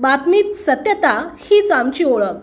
बातमीत सत्यता हीच आमची ओळख।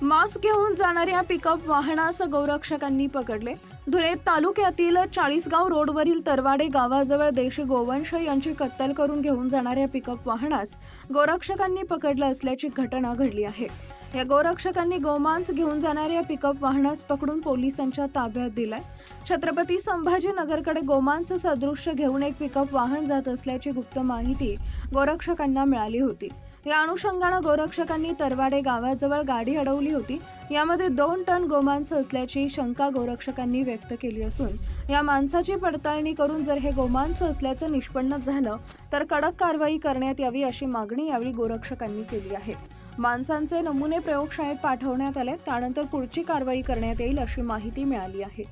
मास्क घेऊन जाणाऱ्या पिकअप वाहनास गौरक्षकांनी पकडले। धुळे तालुक्यातील 40गाव रोडवरील तरवाडे गावाजवळ देशी गोवंश यांची कत्तल करून घेऊन जाणाऱ्या पिकअप वाहनास गौरक्षकांनी पकडलं असल्याची घटना घडली आहे। या गौरक्षकांनी गोमांस घेऊन जाणाऱ्या पिकअप वाहनास पकडून पोलिसांच्या ताब्यात दिलाय। छत्रपती संभाजीनगरकडे गोमांस सदृश्य घेऊन एक पिकअप वाहन जात असल्याची गुप्त माहिती गौरक्षकांना मिळाली होती। या अनुषंगाने गौरक्षकांनी तरवाडे गावाजवळ गाडी अडवली होती। यामध्ये 2 टन गोमांस असल्याची शंका गौरक्षकांनी व्यक्त केली असून या मांसाची पडताळणी करून जर हे गोमांस असल्याचं निष्पन्न झालं तर कडक कारवाई करण्यात यावी अशी मागणी यावेळी गौरक्षकांनी केली आहे। मांसांचे नमुने प्रयोगशाळेत पाठवण्यात आले, त्यानंतर पुढची कारवाई करण्यात येईल अशी माहिती मिळाली आहे।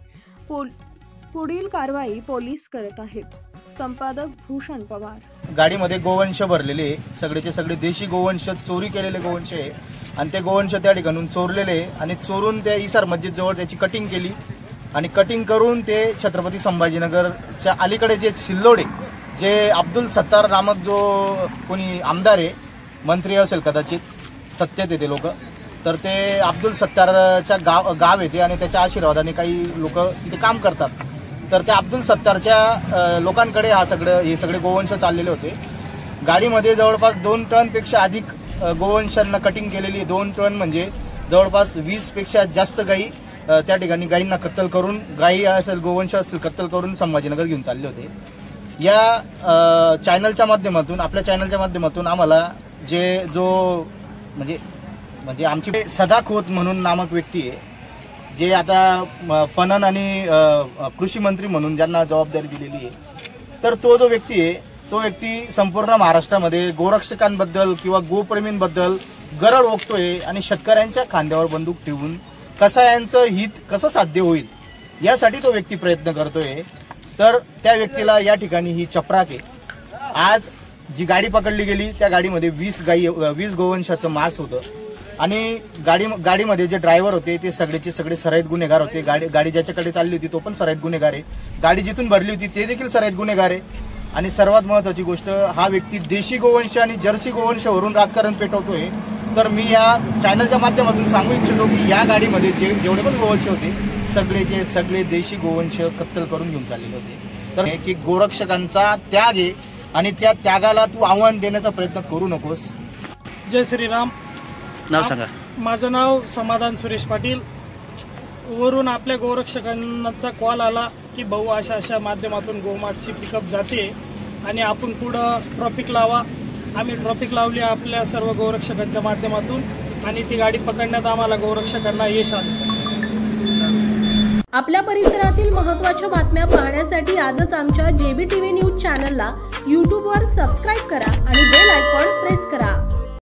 पुढील कारवाई पोलीस करत आहेत। संपादक भूषण पवार। गाडीमध्ये गोवंश भरलेले सगळेचे सगळे देशी गोवंश, चोरी केलेले गोवंश आहे आणि ते गोवंश त्या ठिकाणून चोरलेले आणि चोरून त्या इसार मस्जिद जवळ त्याची कटिंग केली आणि कटिंग करून ते छत्रपती संभाजीनगरच्या अलीकडे जे सिल्लोडे जे अब्दुल सत्तार नामक जो कोणी आमदार आहे, मंत्री असेल कदाचित, सत्तेत येते लोक, तर ते अब्दुल सत्तारच्या गाव येते आणि त्याच्या आशीर्वादाने काही लोक तिथे काम करतात। तर त्या अब्दुल सत्तारच्या लोकांकडे हे सगळे गोवंश चाललेले होते। गाडीमध्ये जवळपास 2 टनपेक्षा अधिक गोवंशांना कटिंग केलेली, 2 टन म्हणजे जवळपास 20 पेक्षा जास्त गायी त्या ठिकाणी गायींना कत्तल करून, गायी असेल गोवंश असेल कत्तल करून संभाजीनगर घेऊन चालले होते। या चॅनलच्या माध्यमातून, आपल्या चॅनलच्या माध्यमातून आम्हाला जो म्हणजे आमची सदा खोत म्हणून नामक व्यक्ती आहे, जे आता पणन आणि कृषी मंत्री म्हणून ज्यांना जबाबदारी दिलेली आहे, तर तो जो व्यक्ती आहे तो व्यक्ती संपूर्ण महाराष्ट्रामध्ये गोरक्षकांबद्दल किंवा गोप्रेमींबद्दल गरळ ओकतोय आणि शेतकऱ्यांच्या खांद्यावर बंदूक ठेवून कसायांचं हित कसं साध्य होईल यासाठी तो व्यक्ती प्रयत्न करतोय। तर त्या व्यक्तीला या ठिकाणी ही चपराक आहे। आज जी गाडी पकडली गेली त्या गाडीमध्ये 20 गोवंशाचं मांस होतं आणि गाडीमध्ये जे ड्रायव्हर होते ते सगळेचे सगळे सराईत गुन्हेगार होते। गाडी ज्याच्याकडे चालली होती तो पण सराईत गुन्हेगार आहे, गाडी जिथून भरली होती ते देखील सराईत गुन्हेगार आहे। आणि सर्वात महत्वाची गोष्ट, हा व्यक्ती देशी गोवंश आणि जर्सी गोवंशावरून राजकारण पेटवतोय। तर मी या चॅनलच्या माध्यमातून सांगू इच्छितो की या गाडीमध्ये जेवढे पण गोवंश होते सगळेचे सगळे देशी गोवंश कत्तल करून घेऊन चाललेले होते। तर की गोरक्षकांचा त्याग आहे आणि त्या त्यागाला तू आव्हान देण्याचा प्रयत्न करू नकोस। जय श्रीराम। नाव सांगा। माझं नाव समाधान सुरेश पाटील। वरून आपल्या गोरक्षकांचा कॉल आला की भाऊ अशा माध्यमातून गोमांसची पिकअप जाते आणि आपण पुढं ट्रॉफिक लावा। आम्ही ट्रॉफिक लावली आपल्या सर्व गोरक्षकांच्या माध्यमातून आणि ती गाडी पकडण्यात आम्हाला गोरक्षकांना यश आलं। आपल्या परिसरातील महत्त्वाच्या बातम्या पाहण्यासाठी आजच आमच्या JBTV न्यूज चॅनलला YouTube वर सबस्क्राइब करा आणि बेल आयकॉन प्रेस करा।